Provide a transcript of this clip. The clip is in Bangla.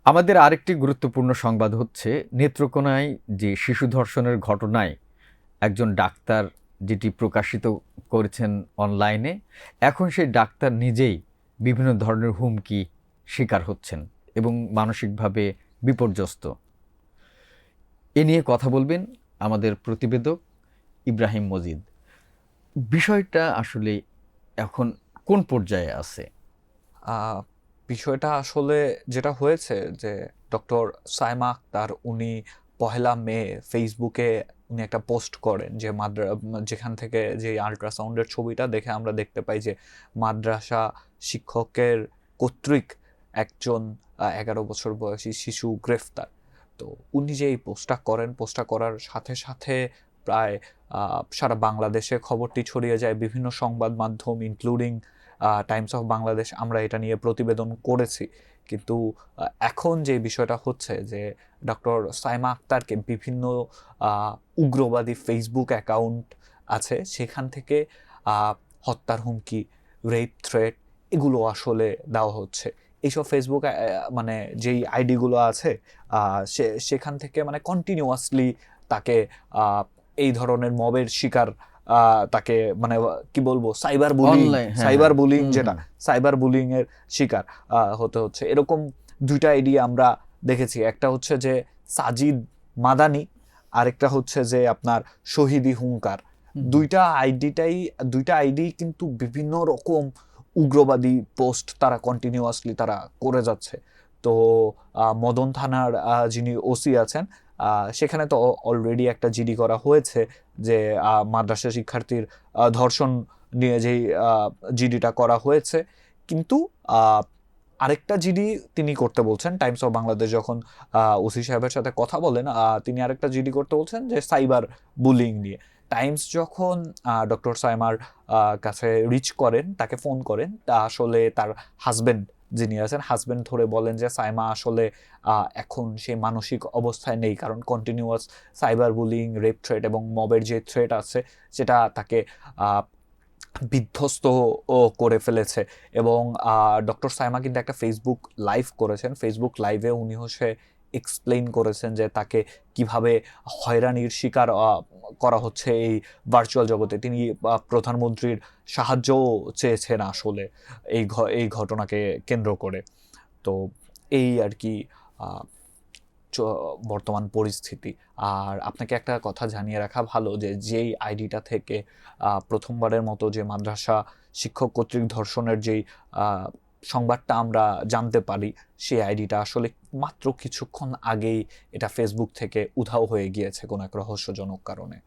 আমাদের আরেকটি গুরুত্বপূর্ণ সংবাদ হচ্ছে নেত্রকোনায় যে শিশু ধর্ষণের ঘটনায় একজন ডাক্তার যেটি প্রকাশিত করেছেন অনলাইনে, এখন সেই ডাক্তার নিজেই বিভিন্ন ধরনের হুমকি শিকার হচ্ছেন এবং মানসিকভাবে বিপর্যস্ত। এ নিয়ে কথা বলবেন আমাদের প্রতিবেদক ইব্রাহিম মজিদ। বিষয়টা আসলে এখন কোন পর্যায়ে আছে? আহ, বিষয়টা আসলে যেটা হয়েছে যে ডক্টর সাইমা আক্তার উনি 1 মে ফেসবুকে উনি একটা পোস্ট করেন যে যেখান থেকে যে আল্ট্রাসাউন্ডের ছবিটা দেখে আমরা দেখতে পাই যে মাদ্রাসা শিক্ষকের কর্তৃক একজন 11 বছর বয়সী শিশু গ্রেফতার। তো উনি যে এই পোস্টটা করেন, পোস্টটা করার সাথে সাথে প্রায় সারা বাংলাদেশে খবরটি ছড়িয়ে যায়, বিভিন্ন সংবাদ মাধ্যম ইনক্লুডিং টাইমস অফ বাংলাদেশ আমরা এটা নিয়ে প্রতিবেদন করেছি। কিন্তু এখন যে বিষয়টা হচ্ছে যে ডক্টর সাইমা আক্তারকে বিভিন্ন উগ্রবাদী ফেসবুক অ্যাকাউন্ট আছে, সেখান থেকে আহ, হত্যার হুমকি, রেপ থ্রেট এগুলো আসলে দেওয়া হচ্ছে। এইসব ফেসবুক মানে যেই আইডিগুলো আছে সেখান থেকে মানে কন্টিনিউয়াসলি তাকে আহ, এই ধরনের মবের শিকার তাকে মানে কি বলবো অনলাইন, হ্যাঁ, সাইবার হ্যাঁ। বুলিং হুম, যেটা হুম। সাইবার বুলিং এর শিকার হতে হচ্ছে। এরকম দুইটা আইডি আমরা দেখেছি, একটা হচ্ছে যে সাজিদ মাদানি, আরেকটা হচ্ছে যে আপনার শহীদি হুঙ্কার। হুম, হুম। দুইটা আইডি কিন্তু বিভিন্ন রকম উগ্রবাদী পোস্ট তারা কন্টিনিউয়াসলি তারা করে যাচ্ছে। তো মদন থানার যিনি ওসি আছেন, সেখানে তো অলরেডি একটা জিডি করা হয়েছে যে মাদ্রাসা শিক্ষার্থীর ধর্ষণ নিয়ে যেই জিডিটা করা হয়েছে। কিন্তু আরেকটা জিডি তিনি করতে বলছেন, টাইমস অফ বাংলাদেশ যখন ওসি সাহেবের সাথে কথা বলেন, তিনি আরেকটা জিডি করতে বলছেন যে সাইবার বুলিং নিয়ে। টাইমস যখন ডক্টর সাইমার কাছে রিচ করেন, তাকে ফোন করেন, তা আসলে তার হাজবেন্ড যিনি আছেন, হাজবেন্ড ধরে বলেন যে সাইমা আসলে এখন সে মানসিক অবস্থায় নেই, কারণ continuous cyber bullying, rape threat এবং মবের যে থ্রেট আছে সেটা তাকে বিধ্বস্ত ও করে ফেলেছে। এবং ডক্টর সাইমা কিন্তু একটা ফেসবুক লাইভ করেছেন, ফেসবুক লাইভে উনি হচ্ছে এক্সপ্লেইন করেছেন যে তাকে কিভাবে হয়রানির শিকার করা হচ্ছে এই ভার্চুয়াল জগতে। তিনি প্রধানমন্ত্রীর সাহায্যও চেয়েছেন আসলে এই ঘটনাকে কেন্দ্র করে। তো এই আর কি আহ, বর্তমান পরিস্থিতি। আর আপনাকে একটা কথা জানিয়ে রাখা ভালো যে যেই আইডিটা থেকে প্রথমবারের মতো যে মাদ্রাসা শিক্ষক কর্তৃক ধর্ষণের যেই সংবাদটা আমরা জানতে পারি, সেই আইডিটা আসলে মাত্র কিছুক্ষণ আগেই এটা ফেসবুক থেকে উধাও হয়ে গিয়েছে কোনো এক রহস্যজনক কারণে।